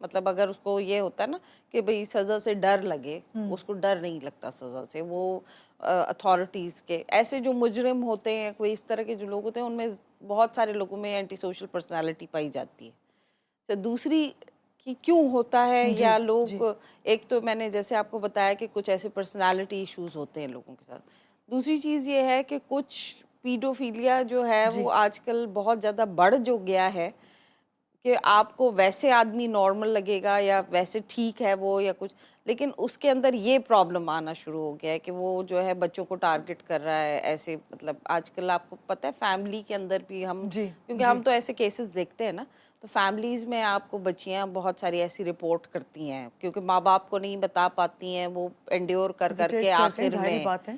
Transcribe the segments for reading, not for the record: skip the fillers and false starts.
مطلب اگر اس کو یہ ہوتا ہے نا کہ بھئی سزا سے ڈر لگے، اس کو ڈر نہیں لگتا سزا سے، وہ اتھارٹیز کے ایسے جو مجرم ہوتے ہیں، کوئی اس طرح کے جو لوگ ہوتے ہیں، ان میں بہت سارے لوگوں میں اینٹی سوشل پرسنالٹی پائی جاتی ہے. تو دوسری کہ کیوں ہوتا ہے، جی یا جی لوگ، ایک تو میں نے جیسے آپ کو بتایا کہ کچھ ایسے پرسنالٹی ایشوز ہوتے ہیں لوگوں کے ساتھ. دوسری چیز یہ ہے کہ کچھ پیڈوفیلیا جو ہے جی وہ آج کل بہت زیادہ بڑھ جو گیا ہے کہ آپ کو ویسے آدمی نارمل لگے گا یا ویسے ٹھیک ہے وہ یا کچھ، لیکن اس کے اندر یہ پرابلم آنا شروع ہو گیا ہے کہ وہ جو ہے بچوں کو ٹارگٹ کر رہا ہے ایسے. مطلب آج کل آپ کو پتہ ہے فیملی کے اندر بھی ہم، جی کیونکہ جی ہم تو ایسے کیسز دیکھتے ہیں نا، تو فیملیز میں آپ کو بچیاں بہت ساری ایسی رپورٹ کرتی ہیں کیونکہ ماں باپ کو نہیں بتا پاتی ہیں، وہ انڈیور کر کر ہیزیٹیٹ کے کرتے ہیں، آخر ظاہری میں بات ہے.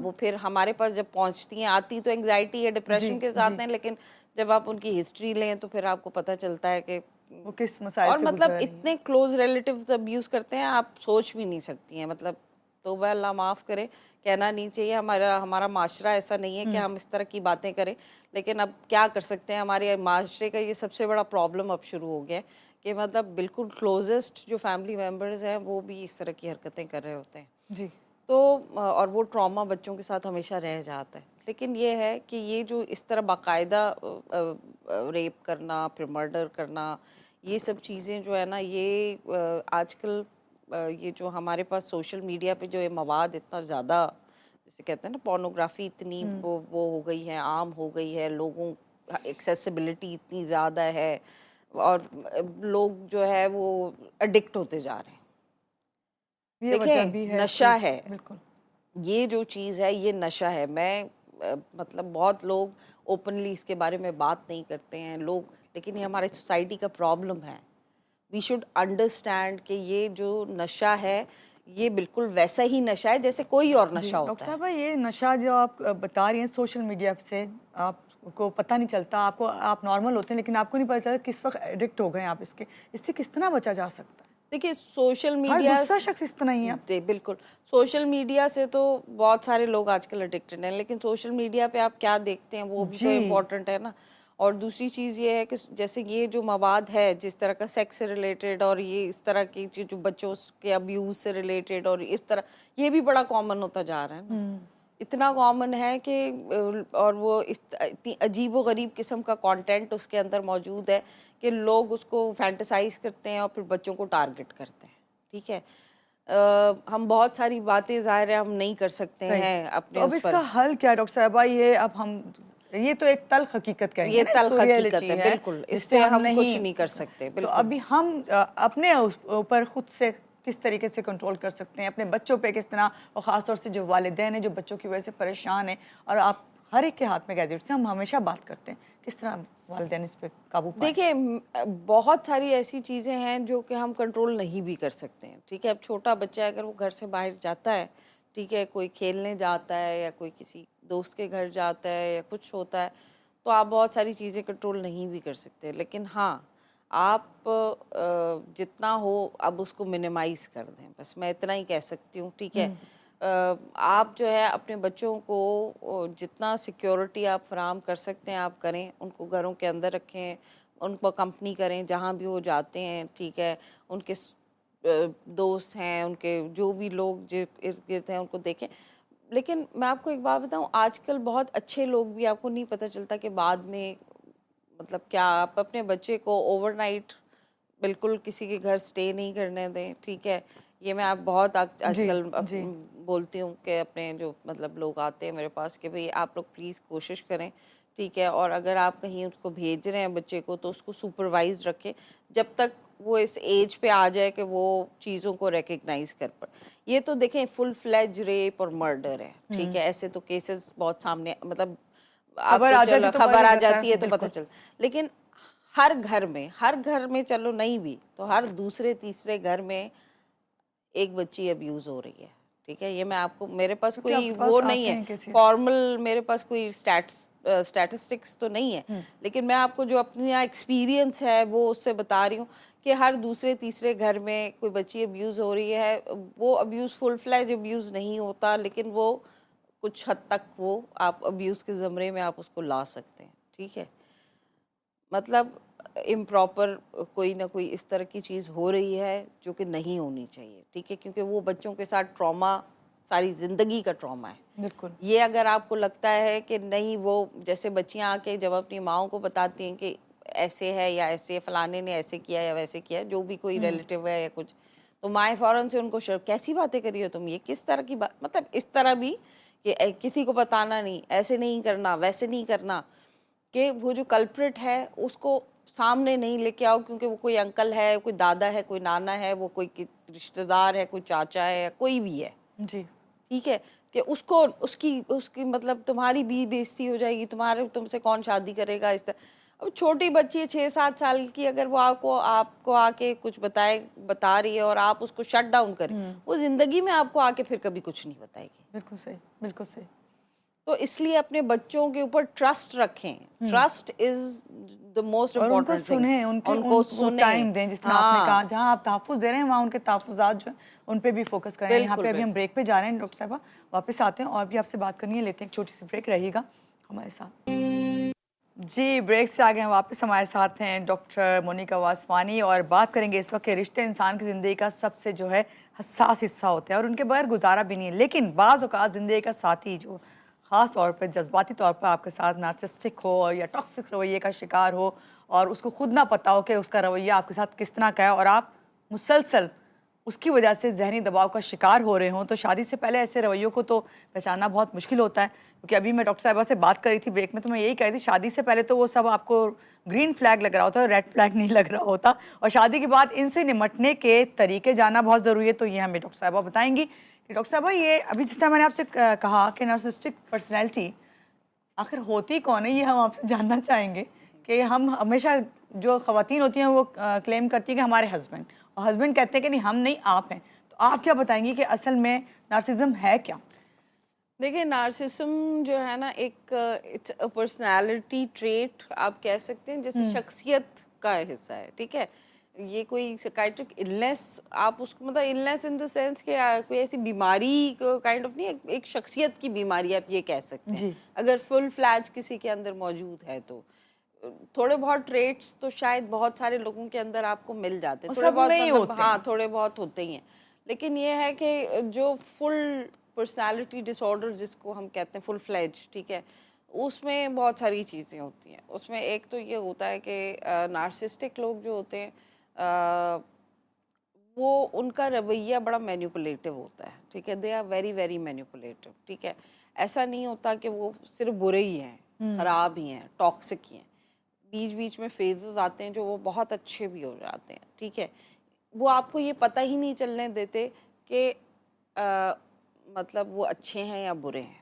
وہ پھر ہمارے پاس جب پہنچتی ہیں، آتی تو انگزائٹی یا جی ڈپریشن کے جی ساتھ ہیں، لیکن جب آپ ان کی ہسٹری لیں تو پھر آپ کو پتہ چلتا ہے کہ، وہ کس مسائل اور سے مطلب گزر رہی ہیں. اتنے کلوز ریلیٹیوز ابیوز کرتے ہیں آپ سوچ بھی نہیں سکتی ہیں. مطلب توبہ اللہ معاف کرے، کہنا نہیں چاہیے، ہمارا معاشرہ ایسا نہیں ہے کہ ہم اس طرح کی باتیں کریں، لیکن اب کیا کر سکتے ہیں. ہمارے معاشرے کا یہ سب سے بڑا پرابلم اب شروع ہو گیا ہے کہ مطلب بالکل کلوزسٹ جو فیملی ممبرز ہیں وہ بھی اس طرح کی حرکتیں کر رہے ہوتے ہیں. جی تو اور وہ ٹراما بچوں کے ساتھ ہمیشہ رہ جاتا ہے. لیکن یہ ہے کہ یہ جو اس طرح باقاعدہ ریپ کرنا، پھر مرڈر کرنا، یہ سب چیزیں جو ہے نا، یہ آج کل یہ جو ہمارے پاس سوشل میڈیا پہ جو یہ مواد اتنا زیادہ، جیسے کہتے ہیں نا پورنوگرافی اتنی وہ ہو گئی ہے، عام ہو گئی ہے، لوگوں ایکسیسیبلٹی اتنی زیادہ ہے، اور لوگ جو ہے وہ اڈکٹ ہوتے جا رہے ہیں. یہ وجہ دیکھیں بھی ہے اس کی. نشہ ہے، بالکل. یہ جو چیز ہے یہ نشہ ہے. میں مطلب بہت لوگ اوپنلی اس کے بارے میں بات نہیں کرتے ہیں لوگ، لیکن یہ ہمارے سوسائٹی کا پرابلم ہے. وی شوڈ انڈرسٹینڈ کہ یہ جو نشہ ہے یہ بالکل ویسا ہی نشہ ہے جیسے کوئی اور جی نشہ ڈاکٹر ہوتا ہے. صاحبہ، یہ نشہ جو آپ بتا رہی ہیں سوشل میڈیا سے، آپ کو پتہ نہیں چلتا، آپ نارمل ہوتے ہیں لیکن آپ کو نہیں پتہ چلتا کس وقت ایڈکٹ ہو گئے آپ اس سے کس طرح بچا جا سکتا ہے؟ دیکھیے سوشل ہر میڈیا، دوسرا شخص اس طرح ہی ہے. بالکل سوشل میڈیا سے تو بہت سارے لوگ آج کل اڈکٹڈ ہیں، لیکن سوشل میڈیا پہ آپ کیا دیکھتے ہیں وہ بھی تو جی امپورٹنٹ ہے نا. اور دوسری چیز یہ ہے کہ جیسے یہ جو مواد ہے جس طرح کا سیکس سے ریلیٹڈ، اور یہ اس طرح کی جو بچوں کے ابیوز سے ریلیٹڈ، اور اس طرح یہ بھی بڑا کامن ہوتا جا رہا ہے نا. اتنا کامن ہے کہ اور وہ اتنی عجیب و غریب قسم کا کانٹینٹ اس کے اندر موجود ہے کہ لوگ اس کو فینٹیسائز کرتے ہیں اور پھر بچوں کو ٹارگٹ کرتے ہیں. ٹھیک ہے، ہم بہت ساری باتیں ظاہر ہے ہم نہیں کر سکتے صحیح. ہیں تو اپنے اب اس اس پر. کا حل کیا ہے ڈاکٹر صاحبہ؟ یہ تو ایک تلخ حقیقت کہیں گے یہ نا، اس کو تلخ حقیقت ریئلٹی ہے، ہے بالکل جس اس سے پہ ہم ہم کچھ نہیں. نہیں کر سکتے. تو بالکل ابھی ہم اپنے اوپر خود سے کس طریقے سے کنٹرول کر سکتے ہیں، اپنے بچوں پہ کس طرح، اور خاص طور سے جو والدین ہیں جو بچوں کی وجہ سے پریشان ہیں، اور آپ ہر ایک کے ہاتھ میں گیجٹس ہیں، ہم ہمیشہ بات کرتے ہیں، کس طرح والدین اس پہ قابو پائیں؟ دیکھیں بہت ساری ایسی چیزیں ہیں جو کہ ہم کنٹرول نہیں بھی کر سکتے ہیں. ٹھیک ہے، اب چھوٹا بچہ اگر وہ گھر سے باہر جاتا ہے، ٹھیک ہے، کوئی کھیلنے جاتا ہے یا کوئی کسی دوست کے گھر جاتا ہے یا کچھ ہوتا ہے، تو آپ بہت ساری چیزیں کنٹرول نہیں بھی کر سکتے. لیکن ہاں آپ جتنا ہو اب اس کو منیمائز کر دیں، بس میں اتنا ہی کہہ سکتی ہوں. ٹھیک ہے، آپ جو ہے اپنے بچوں کو جتنا سیکیورٹی آپ فراہم کر سکتے ہیں آپ کریں، ان کو گھروں کے اندر رکھیں، ان کو کمپنی کریں جہاں بھی وہ جاتے ہیں. ٹھیک ہے، ان کے دوست ہیں، ان کے جو بھی لوگ جو ارد گرد ہیں ان کو دیکھیں. لیکن میں آپ کو ایک بات بتاؤں، آج کل بہت اچھے لوگ بھی آپ کو نہیں پتہ چلتا کہ بعد میں مطلب کیا. آپ اپنے بچے کو اوور نائٹ بالکل کسی کے گھر سٹے نہیں کرنے دیں. ٹھیک ہے، یہ میں آپ بہت آج جی کل جی بولتی ہوں کہ اپنے جو مطلب لوگ آتے ہیں میرے پاس کہ بھئی آپ لوگ پلیز کوشش کریں. ٹھیک ہے، اور اگر آپ کہیں اس کو بھیج رہے ہیں بچے کو تو اس کو سپروائز رکھیں جب تک وہ اس ایج پہ آ جائے کہ وہ چیزوں کو ریکگنائز کر پائے. یہ تو دیکھیں فل فلیج ریپ اور مرڈر ہے. ٹھیک ہے، ایسے تو کیسز بہت سامنے، مطلب آپ خبر کو آ چلو جاتی تو پتہ خبر چل آ جاتا جاتی ہے تو پتہ بالکل. چلتا. لیکن ہر گھر میں چلو نہیں بھی تو ہر دوسرے تیسرے گھر میں ایک بچی ابیوز ہو رہی ہے. ٹھیک ہے، یہ میں آپ کو، میرے پاس کیونکہ آپ کوئی کے وہ پاس نہیں آتے ہے ہیں کیسز. فارمل، میرے پاس کوئی اسٹیٹسٹکس تو نہیں ہے، لیکن میں آپ کو جو اپنا ایکسپیرینس ہے وہ اس سے بتا رہی ہوں کہ ہر دوسرے تیسرے گھر میں کوئی بچی ابیوز ہو رہی ہے. وہ ابیوز فل فلیج ابیوز نہیں ہوتا، لیکن وہ کچھ حد تک وہ آپ ابیوز کے زمرے میں آپ اس کو لا سکتے ہیں. ٹھیک ہے، مطلب امپراپر کوئی نہ کوئی اس طرح کی چیز ہو رہی ہے جو کہ نہیں ہونی چاہیے، ٹھیک ہے، کیونکہ وہ بچوں کے ساتھ ٹراما ساری زندگی کا ٹراما ہے۔ بالکل یہ اگر آپ کو لگتا ہے کہ نہیں، وہ جیسے بچیاں آ کے جب اپنی ماؤں کو بتاتی ہیں کہ ایسے ہے یا ایسے فلانے نے ایسے کیا یا ویسے کیا، جو بھی کوئی ریلیٹیو ہے یا کچھ، تو مائیں فوراً سے ان کو کیسی باتیں کری ہو تم، یہ کس طرح کی بات، مطلب اس طرح بھی کہ کسی کو بتانا نہیں، ایسے نہیں کرنا، ویسے نہیں کرنا، کہ وہ جو کلپریٹ ہے اس کو سامنے نہیں لے کے آؤ، کیونکہ وہ کوئی انکل ہے، کوئی دادا ہے، کوئی نانا ہے، وہ کوئی رشتہ دار ہے، کوئی چاچا ہے، یا کوئی بھی ہے، جی ٹھیک ہے، کہ اس کی مطلب تمہاری بھی بےزتی ہو جائے گی، تم سے کون شادی کرے گا، اس طرح۔ اب چھوٹی بچی ہے 6-7 سال کی، اگر وہ آپ کو آ کے کچھ بتا رہی ہے اور آپ اس کو شٹ ڈاؤن کریں، وہ زندگی میں آپ کو آ کے پھر کبھی کچھ نہیں بتائے گی۔ بالکل صحیح، بالکل صحیح۔ تو اس لیے اپنے بچوں کے اوپر ٹرسٹ رکھیں، ٹرسٹ از دا موسٹ اور ان کو امپورٹنٹ تھنگ، سنیں، ان کو وہ سنیں، ٹائم دیں، جس طرح آپ نے کہا جہاں آپ تحفظ دے رہے ہیں وہاں ان کے تحفظات جو ہیں ان پہ بھی فوکس کریں۔ یہاں پہ ابھی ہم بریک پہ جا رہے ہیں ڈاکٹر صاحبہ، واپس آتے ہیں اور بھی آپ سے بات کرنی ہے، لیتے ہیں ایک چھوٹی سی بریک، رہیے گا ہمارے ساتھ۔ جی بریک سے آگے واپس ہمارے ساتھ ہیں ڈاکٹر مونیکا واسوانی، اور بات کریں گے اس وقت کہ رشتے انسان کی زندگی کا سب سے جو ہے حساس حصہ ہوتے ہیں اور ان کے بغیر گزارا بھی نہیں ہے، لیکن بعض اوقات زندگی کا ساتھی جو خاص طور پہ جذباتی طور پر آپ کے ساتھ نارسسٹک ہو یا ٹاکسک رویے کا شکار ہو اور اس کو خود نہ پتہ ہو کہ اس کا رویہ آپ کے ساتھ کس طرح کا ہے، اور آپ مسلسل اس کی وجہ سے ذہنی دباؤ کا شکار ہو رہے ہوں، تو شادی سے پہلے ایسے رویوں کو تو پہچاننا بہت مشکل ہوتا ہے۔ کیونکہ ابھی میں ڈاکٹر صاحبہ سے بات کر رہی تھی بریک میں، تو میں یہی کہہ رہی تھی شادی سے پہلے تو وہ سب آپ کو گرین فلیگ لگ رہا ہوتا ہے، ریڈ فلیگ نہیں لگ رہا ہوتا، اور شادی کے بعد ان سے نمٹنے کے طریقے جاننا بہت ضروری ہے۔ تو یہ ہمیں ڈاکٹر صاحبہ بتائیں گی کہ ڈاکٹر صاحبہ یہ ابھی جس طرح میں نے آپ سے کہا کہ نارسسٹک پرسنالٹی آخر ہوتی کون ہے، یہ ہم آپ سے جاننا چاہیں گے کہ ہم ہمیشہ جو خواتین ہوتی ہیں وہ کلیم کرتی ہیں کہ ہمارے ہسبینڈ، اور ہسبینڈ کہتے ہیں کہ نہیں ہم نہیں آپ ہیں، تو آپ کیا بتائیں گی کہ اصل میں نارسزم ہے کیا؟ دیکھیں، نارسسم جو ہے نا ایک پرسنالٹی ٹریٹ آپ کہہ سکتے ہیں، جیسے شخصیت کا حصہ ہے، ٹھیک ہے، یہ کوئی سائکیٹرک النیس آپ اس کو مطلب النیس ان دا سینس کہ کوئی ایسی بیماری کائنڈ آف نہیں، ایک شخصیت کی بیماری آپ یہ کہہ سکتے ہیں، اگر فل فلیج کسی کے اندر موجود ہے تو تھوڑے بہت ٹریٹس تو شاید بہت سارے لوگوں کے اندر آپ کو مل جاتے ہیں، تھوڑے بہت مطلب ہاں تھوڑے بہت ہوتے ہی ہیں، لیکن یہ ہے کہ جو فل پرسنالٹی ڈس آرڈر جس کو ہم کہتے ہیں فل فلیج، ٹھیک ہے، اس میں بہت ساری چیزیں ہوتی ہیں۔ اس میں ایک تو یہ ہوتا ہے کہ نارسسٹک لوگ جو ہوتے ہیں وہ ان کا رویہ بڑا مینیپولیٹو ہوتا ہے، ٹھیک ہے، they are very very manipulative, ٹھیک ہے، ایسا نہیں ہوتا کہ وہ صرف برے ہی ہیں، خراب ہی ہیں، ٹاکسک ہی ہیں، بیچ بیچ میں فیزز آتے ہیں جو وہ بہت اچھے بھی ہو جاتے ہیں، ٹھیک ہے، وہ آپ کو یہ پتہ ہی نہیں چلنے دیتے کہ مطلب وہ اچھے ہیں یا برے ہیں،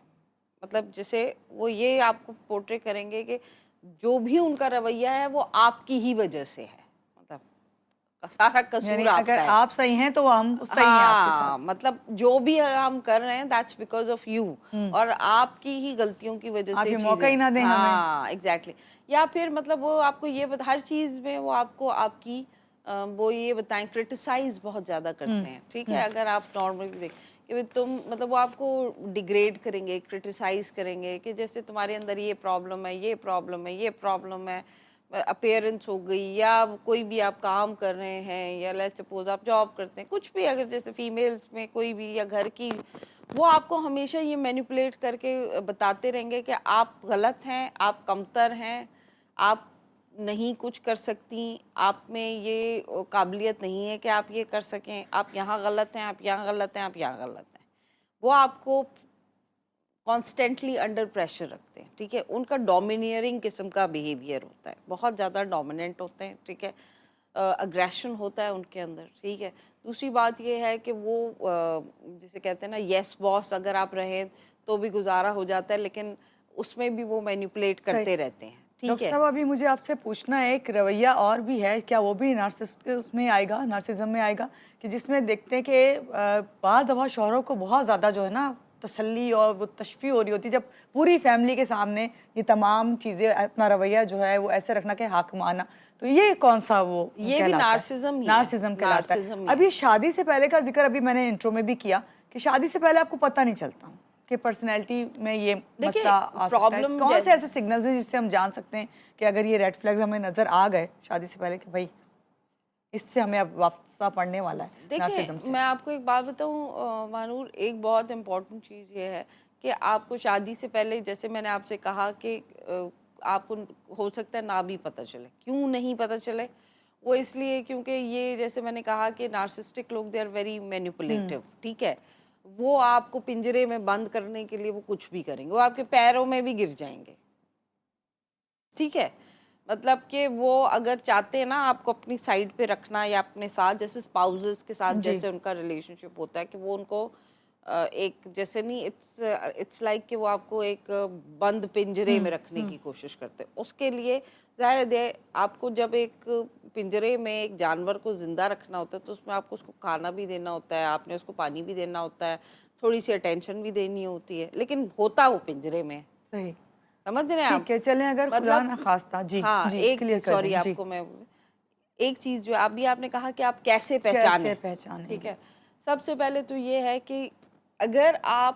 مطلب جیسے وہ یہ آپ کو پورٹری کریں گے کہ جو بھی ان کا رویہ ہے وہ آپ کی ہی وجہ سے ہے، مطلب سارا قصور آپ کا ہے، اگر آپ صحیح ہیں تو ہم صحیح ہیں آپ کے ساتھ، مطلب جو بھی ہم کر رہے ہیں that's because of you، اور آپ کی ہی غلطیوں کی وجہ سے چیزیں، موقع ہی نہ دیں ہمیں، ہاں ایگزیکٹلی، یا پھر مطلب وہ آپ کو یہ ہر چیز میں وہ آپ کو آپ کی وہ یہ بتائیں کرٹیسائز بہت زیادہ کرتے ہیں، ٹھیک ہے، اگر آپ نارملی دیکھ کہ تم مطلب وہ آپ کو ڈیگریڈ کریں گے، کرٹیسائز کریں گے کہ جیسے تمہارے اندر یہ پرابلم ہے، یہ پرابلم ہے، یہ پرابلم ہے، اپیئرنس ہو گئی، یا کوئی بھی آپ کام کر رہے ہیں، یا لیٹس سپوز آپ جاب کرتے ہیں، کچھ بھی اگر جیسے فیمیلز میں کوئی بھی، یا گھر کی، وہ آپ کو ہمیشہ یہ مینیپولیٹ کر کے بتاتے رہیں گے کہ آپ غلط ہیں، آپ کمتر ہیں، آپ نہیں کچھ کر سکتی، آپ میں یہ قابلیت نہیں ہے کہ آپ یہ کر سکیں، آپ یہاں غلط ہیں، آپ یہاں غلط ہیں، آپ یہاں غلط ہیں، وہ آپ کو کانسٹنٹلی انڈر پریشر رکھتے ہیں، ٹھیک ہے، ان کا ڈومینیئرنگ قسم کا بیہیویئر ہوتا ہے، بہت زیادہ ڈومیننٹ ہوتے ہیں، ٹھیک ہے، اگریشن ہوتا ہے ان کے اندر، ٹھیک ہے۔ دوسری بات یہ ہے کہ وہ جسے کہتے ہیں نا یس باس اگر آپ رہیں تو بھی گزارا ہو جاتا ہے، لیکن اس میں بھی وہ مینیپولیٹ کرتے رہتے ہیں، ٹھیک ڈاکٹر ہے۔ صاحب ابھی مجھے آپ سے پوچھنا ہے ایک رویہ اور بھی ہے، کیا وہ بھی اس میں آئے گا، نارسسزم میں آئے گا، کہ جس میں دیکھتے ہیں کہ بعض دفعہ شوہروں کو بہت زیادہ جو ہے نا تسلی اور وہ تشفیع ہو رہی ہوتی ہے جب پوری فیملی کے سامنے یہ تمام چیزیں اپنا رویہ جو ہے وہ ایسے رکھنا کہ حاکمانہ، تو یہ کون سا وہ یہ بھی نارسسزم ہی ہے، نارسسزم کہلاتا ہے۔ ابھی شادی سے پہلے کا ذکر ابھی میں نے انٹرو میں بھی کیا کہ شادی سے پہلے آپ کو پتہ نہیں چلتا کہ پرسنالٹی میں یہ دیکھیے، مسئلہ آ سکتا ہے؟ problem کون سے ایسے سگنلز ہیں جس سے ہم جان سکتے ہیں کہ اگر یہ ریڈ فلیگز ہمیں نظر آ گئے شادی سے پہلے کہ بھائی اس سے ہمیں اب وابستہ پڑنے والا ہے نارسزم دیکھیں سے؟ میں آپ کو ایک بات بتاؤں مانور، ایک بہت امپورٹنٹ چیز یہ ہے کہ آپ کو شادی سے پہلے، جیسے میں نے آپ سے کہا کہ آپ کو ہو سکتا ہے نہ بھی پتہ چلے. کیوں نہیں پتہ چلے؟ وہ اس لیے کیونکہ یہ، جیسے میں نے کہا کہ نارسسٹک لوگ دے آر ویری مینیپولیٹو. ٹھیک ہے، وہ آپ کو پنجرے میں بند کرنے کے لیے وہ کچھ بھی کریں گے، وہ آپ کے پیروں میں بھی گر جائیں گے. ٹھیک ہے، مطلب کہ وہ اگر چاہتے ہیں نا آپ کو اپنی سائڈ پہ رکھنا یا اپنے ساتھ، جیسے اسپاؤزز کے ساتھ جی جیسے ان کا ریلیشن شپ ہوتا ہے کہ وہ ان کو ایک جیسے نہیں، اٹس لائک کہ وہ آپ کو ایک بند پنجرے میں رکھنے کی کوشش کرتے ہیں. اس کے لیے ظاہر ہے آپ کو جب ایک پنجرے میں ایک جانور کو زندہ رکھنا ہوتا ہے تو اس میں آپ کو اس کو کھانا بھی دینا ہوتا ہے، آپ نے اس کو پانی بھی دینا ہوتا ہے، تھوڑی سی اٹینشن بھی دینی ہوتی ہے، لیکن ہوتا وہ پنجرے میں. صحیح. سمجھ رہے ہیں آپ؟ ٹھیک ہے، چلیں اگر خدا مطلب نخواستہ جی ہاں، جی ایک کلیئر چیز، کر دیں. سوری آپ جی کو میں ایک چیز جو ابھی آپ نے کہا کہ آپ کیسے کیسے پہچانیں. پہچانیں ٹھیک گے؟ ہے، سب سے پہلے تو یہ ہے کہ اگر آپ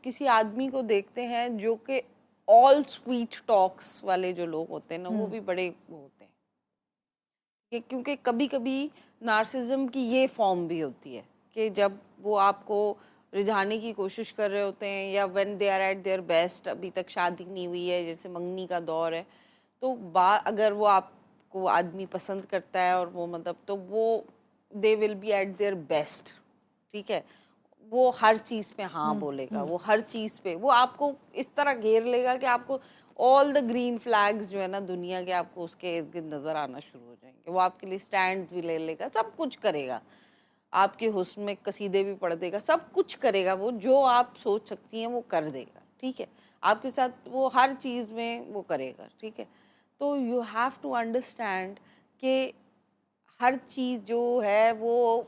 کسی آدمی کو دیکھتے ہیں جو کہ آل سویٹ ٹاکس والے جو لوگ ہوتے ہیں نا، وہ بھی بڑے ہوتے ہیں کیونکہ کبھی کبھی نارسزم کی یہ فارم بھی ہوتی ہے کہ جب وہ آپ کو رجھانے کی کوشش کر رہے ہوتے ہیں، یا when they are at their best, ابھی تک شادی نہیں ہوئی ہے، جیسے منگنی کا دور ہے، تو اگر وہ آپ کو آدمی پسند کرتا ہے اور وہ مطلب، تو وہ they will be at their best. ٹھیک ہے، وہ ہر چیز پہ ہاں بولے گا، وہ ہر چیز پہ وہ آپ کو اس طرح گھیر لے گا کہ آپ کو آل دا گرین فلیگز جو ہے نا دنیا کے، آپ کو اس کے ارد گرد نظر آنا شروع ہو جائیں گے. وہ آپ کے لیے سٹینڈ بھی لے لے گا، سب کچھ کرے گا، آپ کے حسن میں قصیدے بھی پڑھ دے گا، سب کچھ کرے گا. وہ جو آپ سوچ سکتی ہیں وہ کر دے گا. ٹھیک ہے، آپ کے ساتھ وہ ہر چیز میں وہ کرے گا. ٹھیک ہے، تو یو ہیو ٹو انڈرسٹینڈ کہ ہر چیز جو ہے وہ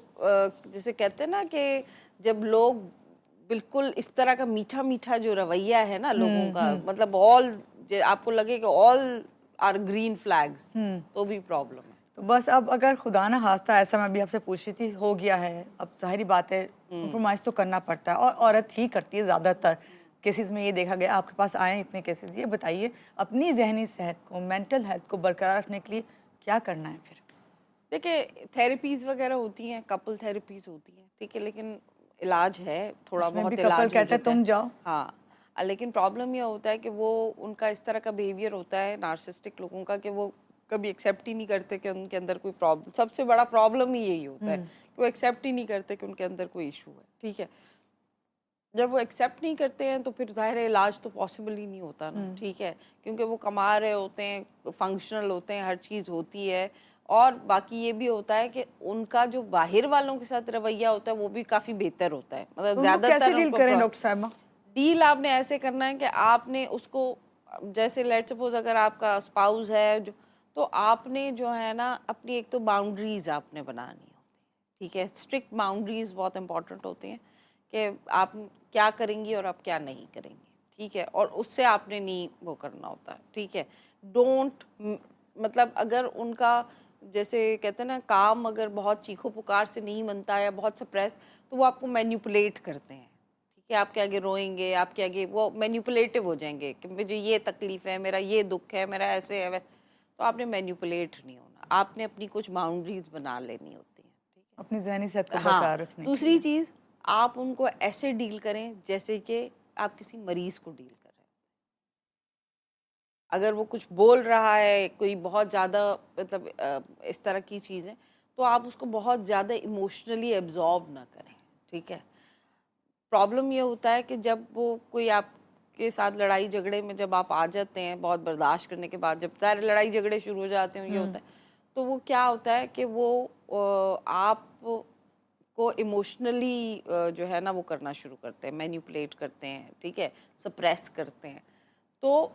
جیسے کہتے ہیں نا کہ جب لوگ بالکل اس طرح کا میٹھا میٹھا جو رویہ ہے نا لوگوں کا، مطلب آپ کو لگے کہ آل آر گرین فلیگز، تو بھی پرابلم ہے. تو بس اب اگر خدا نہ خواستہ ایسا، میں بھی آپ سے پوچھ رہی تھی، ہو گیا ہے، اب ظاہری بات ہے کمپرومائز تو کرنا پڑتا ہے، اور عورت ہی کرتی ہے زیادہ تر کیسز میں. یہ دیکھا گیا آپ کے پاس آئے ہیں اتنے کیسز. یہ بتائیے اپنی ذہنی صحت کو، مینٹل ہیلتھ کو برقرار رکھنے کے لیے کیا کرنا ہے پھر؟ دیکھیں تھیراپیز وغیرہ ہوتی ہیں، کپل تھیراپیز ہوتی ہیں. ٹھیک ہے، لیکن علاج ہے، تھوڑا اس میں بھی بہت کپل علاج ہو کہتے ہیں جاتا ہے. تم جاؤ. ہاں، لیکن پرابلم یہ ہوتا ہے کہ وہ ان کا اس طرح کا بیہیویئر ہوتا ہے نارسسٹک لوگوں کا کہ وہ کبھی ایکسیپٹ ہی نہیں کرتے کہ ان کے اندر کوئی پرابلم. سب سے بڑا پرابلم ہی یہی ہوتا ہے کہ وہ ایکسیپٹ ہی نہیں کرتے کہ ان کے اندر کوئی ایشو ہے. ٹھیک ہے، جب وہ ایکسیپٹ نہیں کرتے ہیں تو پھر ظاہر علاج تو پاسبل ہی نہیں ہوتا نا. ٹھیک ہے، کیونکہ وہ کما رہے ہوتے ہیں، فنکشنل ہوتے ہیں، ہر چیز ہوتی ہے. اور باقی یہ بھی ہوتا ہے کہ ان کا جو باہر والوں کے ساتھ رویہ ہوتا ہے وہ بھی کافی بہتر ہوتا ہے. مطلب ان کو زیادہ کیسے تر ان ڈیل کو کریں ڈاکٹر صاحبہ؟ ڈیل آپ نے ایسے کرنا ہے کہ آپ نے اس کو، جیسے لیٹ سپوز اگر آپ کا اسپاؤز ہے تو آپ نے جو ہے نا اپنی ایک تو باؤنڈریز آپ نے بنانی ہوتی ہے. ٹھیک ہے، اسٹرکٹ باؤنڈریز بہت امپورٹنٹ ہوتی ہیں کہ آپ کیا کریں گی اور آپ کیا نہیں کریں گی. ٹھیک ہے، اور اس سے آپ نے نہیں وہ کرنا ہوتا ہے. ٹھیک ہے، ڈونٹ، مطلب اگر ان کا جیسے کہتے ہیں نا کام اگر بہت چیخو پکار سے نہیں بنتا یا بہت سپریس، تو وہ آپ کو مینیپولیٹ کرتے ہیں. ٹھیک ہے، آپ کے آگے روئیں گے، آپ کے آگے وہ مینیپولیٹو ہو جائیں گے کہ مجھے یہ تکلیف ہے، میرا یہ دکھ ہے، میرا ایسے ہے. تو آپ نے مینیپولیٹ نہیں ہونا، آپ نے اپنی کچھ باؤنڈریز بنا لینی ہوتی ہیں. ٹھیک ہے، اپنی ذہنی صحت کو ہاں. برقرار رکھنے کے دوسری لیے. چیز، آپ ان کو ایسے ڈیل کریں جیسے کہ آپ کسی مریض کو ڈیل کر رہے ہیں. اگر وہ کچھ بول رہا ہے، کوئی بہت زیادہ مطلب اس طرح کی چیزیں، تو آپ اس کو بہت زیادہ ایموشنلی ایبزارب نہ کریں. ٹھیک ہے، پرابلم یہ ہوتا ہے کہ جب وہ کوئی آپ کے ساتھ لڑائی جھگڑے میں جب آپ آ جاتے ہیں بہت برداشت کرنے کے بعد، جب سارے لڑائی جھگڑے شروع ہو جاتے ہیں، یہ ہوتا ہے تو وہ کیا ہوتا ہے کہ وہ آپ کو ایموشنلی جو ہے نا وہ کرنا شروع کرتے ہیں، مینیپولیٹ کرتے ہیں. ٹھیک ہے، سپریس کرتے ہیں. تو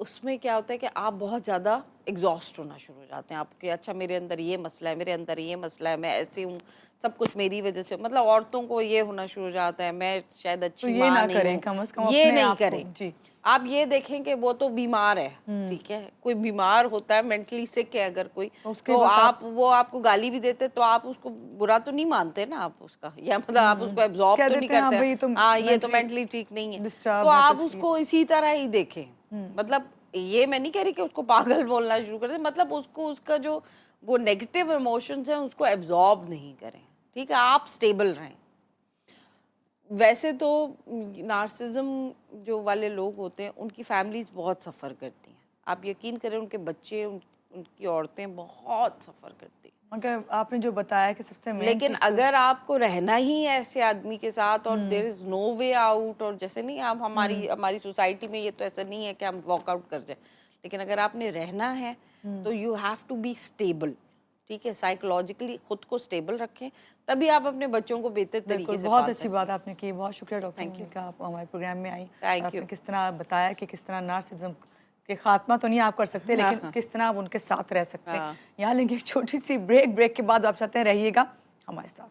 اس میں کیا ہوتا ہے کہ آپ بہت زیادہ ایگزاسٹ ہونا شروع ہو جاتے ہیں. آپ کہ اچھا میرے اندر یہ مسئلہ ہے, میرے اندر یہ مسئلہ ہے, میں ایسی ہوں, سب کچھ میری وجہ سے, مطلب عورتوں کو یہ ہونا شروع ہو جاتا ہے میں شاید تو اچھی یہ ماں نہ نہیں کریں, ہوں. کم از کم یہ اپنے نہیں آپ کو. کریں. جی آپ یہ دیکھیں کہ وہ تو بیمار ہے, ٹھیک ہے, کوئی بیمار ہوتا ہے مینٹلی سک ہے اگر کوئی, اس کے تو بس آپ وہ آپ کو گالی بھی دیتے تو آپ اس کو برا تو نہیں مانتے نا آپ اس کا, یا مطلب آپ اس کو ایبزارب کہہ تو نہیں دیتے ہیں ہاں کرتے بھئی ہاں یہ تو mentally مینٹلی ٹھیک نہیں ہے, تو disturbed ہے آپ تو اس لیے. کو اسی طرح ہی دیکھیں. مطلب یہ میں نہیں کہہ رہی کہ اس کو پاگل بولنا شروع کر دیں, مطلب اس کو اس کا جو وہ نیگیٹو ایموشنز ہیں اس کو ایبزارب نہیں کریں, ٹھیک ہے, آپ اسٹیبل رہیں. ویسے تو نارسزم جو والے لوگ ہوتے ہیں ان کی فیملیز بہت سفر کرتی ہیں, آپ یقین کریں ان کے بچے ان کی عورتیں بہت سفر کرتی ہیں. مگر آپ نے جو بتایا کہ سب سے مین لیکن چیز تو اگر آپ کو رہنا ہی ہے ایسے آدمی کے ساتھ اور دیر از نو وے آؤٹ, اور جیسے نہیں آپ ہماری سوسائٹی میں یہ تو ایسا نہیں ہے کہ ہم واک آؤٹ کر جائیں, لیکن اگر آپ نے رہنا ہے تو you have to be stable, ٹھیک ہے, سائیکولوجیکلی خود کو اسٹیبل رکھیں, تبھی آپ اپنے بچوں کو بہتر طریقے بالکل سے بہت پال اچھی سکتے بات ہیں. آپ نے کی, بہت شکریہ ڈاکٹر Thank you. مونیکا, آپ ہمارے پروگرام میں آئی اور Thank آپ نے you. کس طرح بتایا کہ کس طرح نارسزم کے خاتمہ تو نہیں آپ کر سکتے لیکن کس طرح آپ ان کے ساتھ رہ سکتے ہیں. ہاں. یہاں لیں گے ایک چھوٹی سی بریک کے بعد آپ چاہتے ہیں رہیے گا ہمارے ساتھ.